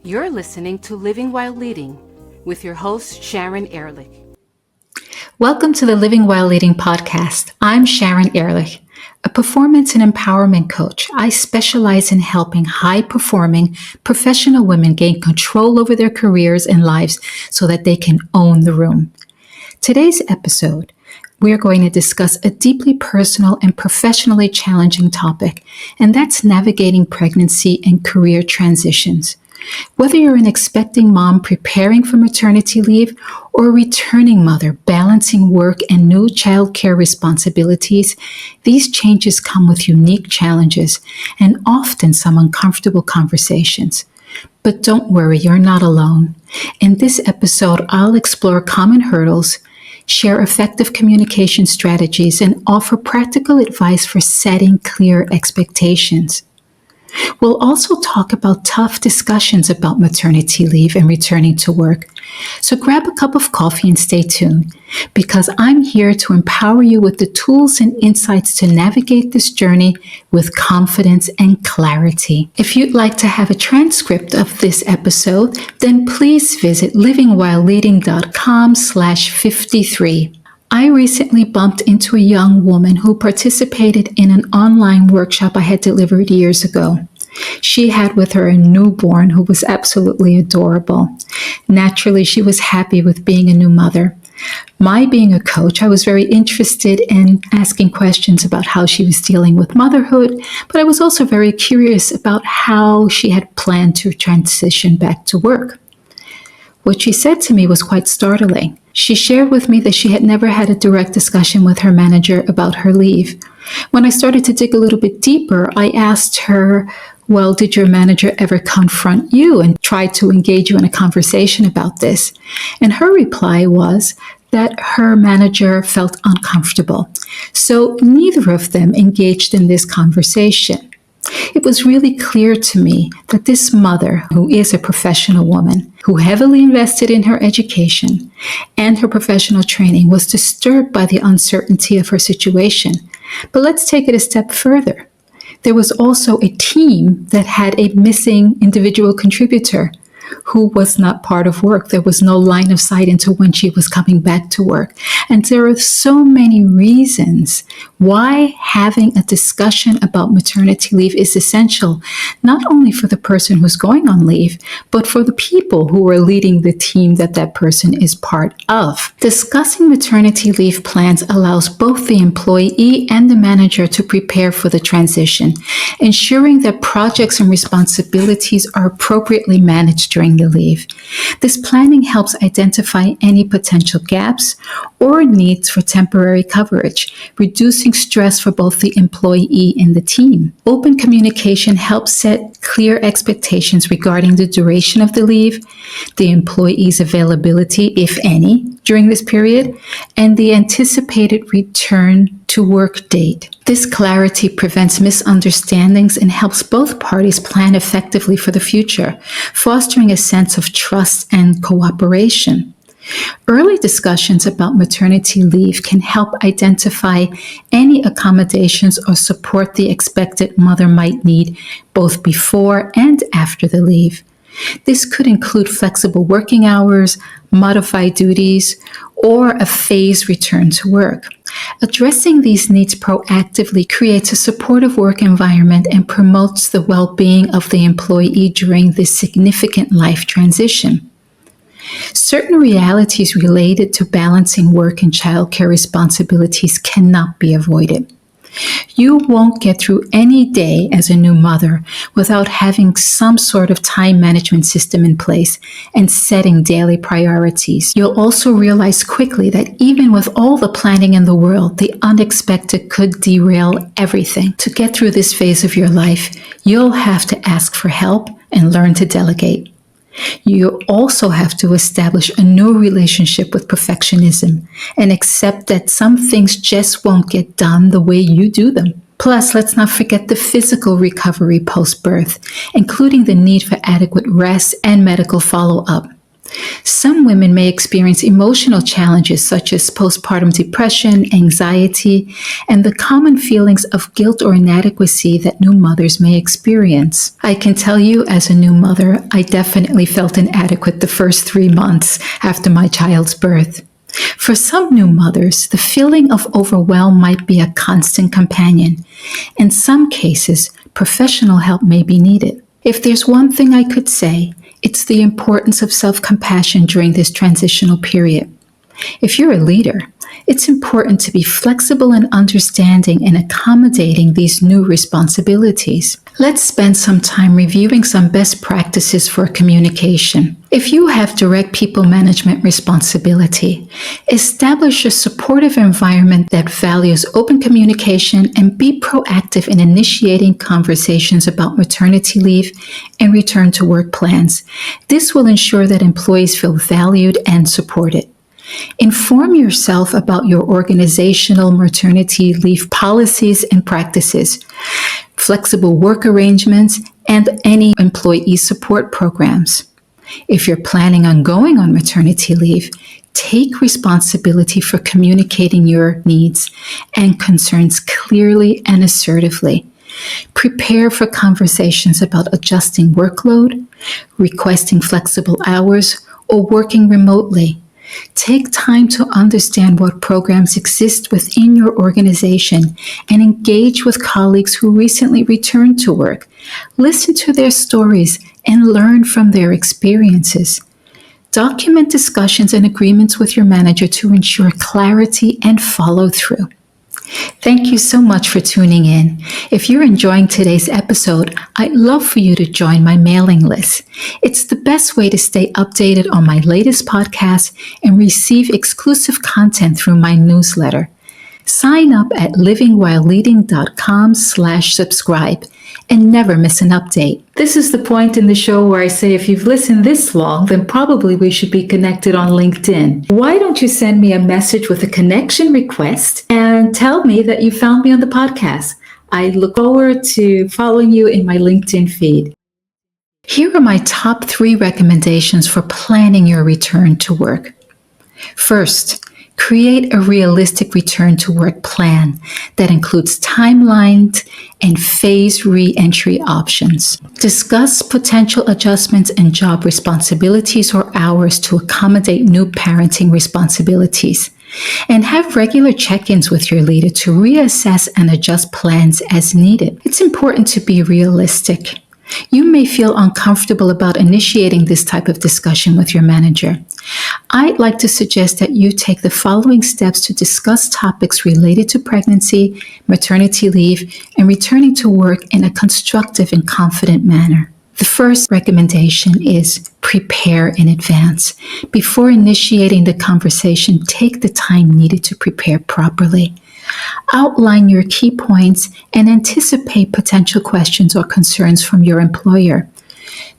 You're listening to Living While Leading with your host, Sharon Ehrlich. Welcome to the Living While Leading podcast. I'm Sharon Ehrlich, a performance and empowerment coach. I specialize in helping high-performing professional women gain control over their careers and lives so that they can own the room. Today's episode, we're going to discuss a deeply personal and professionally challenging topic, and that's navigating pregnancy and career transitions. Whether you're an expecting mom preparing for maternity leave or a returning mother balancing work and new childcare responsibilities, these changes come with unique challenges and often some uncomfortable conversations. But don't worry, you're not alone. In this episode, I'll explore common hurdles, share effective communication strategies, and offer practical advice for setting clear expectations. We'll also talk about tough discussions about maternity leave and returning to work. So grab a cup of coffee and stay tuned, because I'm here to empower you with the tools and insights to navigate this journey with confidence and clarity. If you'd like to have a transcript of this episode, then please visit livingwhileleading.com/53. I recently bumped into a young woman who participated in an online workshop I had delivered years ago. She had with her a newborn who was absolutely adorable. Naturally, she was happy with being a new mother. My being a coach, I was very interested in asking questions about how she was dealing with motherhood, but I was also very curious about how she had planned to transition back to work. What she said to me was quite startling. She shared with me that she had never had a direct discussion with her manager about her leave. When I started to dig a little bit deeper, I asked her, well, did your manager ever confront you and try to engage you in a conversation about this? And her reply was that her manager felt uncomfortable. So neither of them engaged in this conversation. It was really clear to me that this mother, who is a professional woman, who heavily invested in her education and her professional training, was disturbed by the uncertainty of her situation. But let's take it a step further. There was also a team that had a missing individual contributor who was not part of work. There was no line of sight into when she was coming back to work. And there are so many reasons why having a discussion about maternity leave is essential, not only for the person who's going on leave, but for the people who are leading the team that person is part of. Discussing maternity leave plans allows both the employee and the manager to prepare for the transition, ensuring that projects and responsibilities are appropriately managed during the leave. This planning helps identify any potential gaps or needs for temporary coverage, reducing stress for both the employee and the team. Open communication helps set clear expectations regarding the duration of the leave, the employee's availability, if any, during this period, and the anticipated return to work date. This clarity prevents misunderstandings and helps both parties plan effectively for the future, fostering a sense of trust and cooperation. Early discussions about maternity leave can help identify any accommodations or support the expected mother might need both before and after the leave. This could include flexible working hours, modified duties, or a phased return to work. Addressing these needs proactively creates a supportive work environment and promotes the well-being of the employee during this significant life transition. Certain realities related to balancing work and childcare responsibilities cannot be avoided. You won't get through any day as a new mother without having some sort of time management system in place and setting daily priorities. You'll also realize quickly that even with all the planning in the world, the unexpected could derail everything. To get through this phase of your life, you'll have to ask for help and learn to delegate. You also have to establish a new relationship with perfectionism and accept that some things just won't get done the way you do them. Plus, let's not forget the physical recovery post-birth, including the need for adequate rest and medical follow-up. Some women may experience emotional challenges such as postpartum depression, anxiety, and the common feelings of guilt or inadequacy that new mothers may experience. I can tell you, as a new mother, I definitely felt inadequate the first 3 months after my child's birth. For some new mothers, the feeling of overwhelm might be a constant companion. In some cases, professional help may be needed. If there's one thing I could say, it's the importance of self-compassion during this transitional period. If you're a leader, it's important to be flexible and understanding in accommodating these new responsibilities. Let's spend some time reviewing some best practices for communication. If you have direct people management responsibility, establish a supportive environment that values open communication and be proactive in initiating conversations about maternity leave and return to work plans. This will ensure that employees feel valued and supported. Inform yourself about your organizational maternity leave policies and practices, flexible work arrangements, and any employee support programs. If you're planning on going on maternity leave, take responsibility for communicating your needs and concerns clearly and assertively. Prepare for conversations about adjusting workload, requesting flexible hours, or working remotely. Take time to understand what programs exist within your organization and engage with colleagues who recently returned to work. Listen to their stories and learn from their experiences. Document discussions and agreements with your manager to ensure clarity and follow through. Thank you so much for tuning in. If you're enjoying today's episode, I'd love for you to join my mailing list. It's the best way to stay updated on my latest podcast and receive exclusive content through my newsletter. Sign up at livingwhileleading.com/subscribe and never miss an update. This is the point in the show where I say if you've listened this long, then probably we should be connected on LinkedIn. Why don't you send me a message with a connection request and tell me that you found me on the podcast? I look forward to following you in my LinkedIn feed. Here are my top 3 recommendations for planning your return to work. First, create a realistic return to work plan that includes timelines and phased re-entry options. Discuss potential adjustments in job responsibilities or hours to accommodate new parenting responsibilities. And have regular check-ins with your leader to reassess and adjust plans as needed. It's important to be realistic. You may feel uncomfortable about initiating this type of discussion with your manager. I'd like to suggest that you take the following steps to discuss topics related to pregnancy, maternity leave, and returning to work in a constructive and confident manner. The first recommendation is prepare in advance. Before initiating the conversation, take the time needed to prepare properly. Outline your key points and anticipate potential questions or concerns from your employer.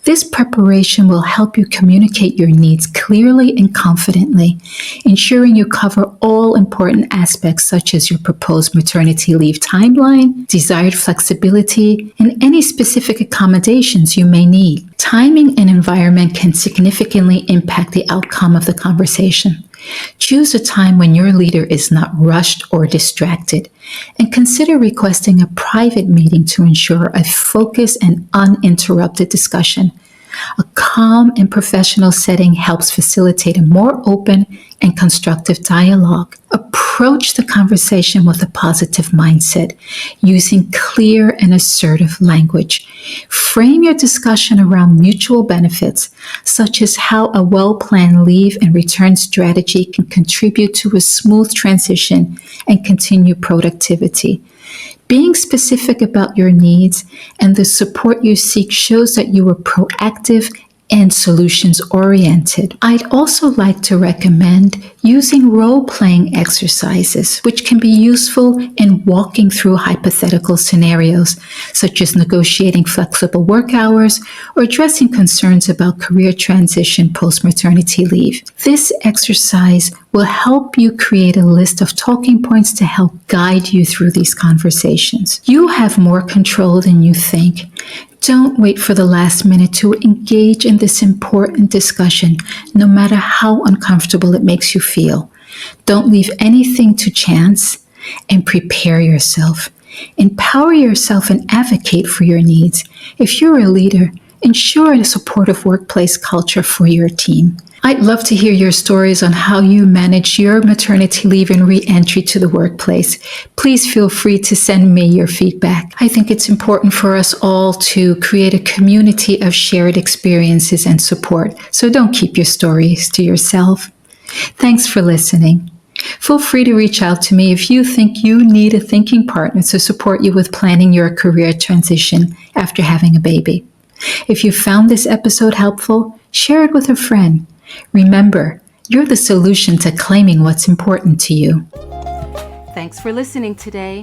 This preparation will help you communicate your needs clearly and confidently, ensuring you cover all important aspects such as your proposed maternity leave timeline, desired flexibility, and any specific accommodations you may need. Timing and environment can significantly impact the outcome of the conversation. Choose a time when your leader is not rushed or distracted, and consider requesting a private meeting to ensure a focused and uninterrupted discussion. A calm and professional setting helps facilitate a more open and constructive dialogue. Approach the conversation with a positive mindset, using clear and assertive language. Frame your discussion around mutual benefits, such as how a well-planned leave and return strategy can contribute to a smooth transition and continued productivity. Being specific about your needs and the support you seek shows that you are proactive and solutions-oriented. I'd also like to recommend using role-playing exercises, which can be useful in walking through hypothetical scenarios, such as negotiating flexible work hours or addressing concerns about career transition post-maternity leave. This exercise will help you create a list of talking points to help guide you through these conversations. You have more control than you think. Don't wait for the last minute to engage in this important discussion, no matter how uncomfortable it makes you feel. Don't leave anything to chance, and prepare yourself. Empower yourself and advocate for your needs. If you're a leader, ensure a supportive workplace culture for your team. I'd love to hear your stories on how you manage your maternity leave and re-entry to the workplace. Please feel free to send me your feedback. I think it's important for us all to create a community of shared experiences and support. So don't keep your stories to yourself. Thanks for listening. Feel free to reach out to me if you think you need a thinking partner to support you with planning your career transition after having a baby. If you found this episode helpful, share it with a friend. Remember, you're the solution to claiming what's important to you. Thanks for listening today.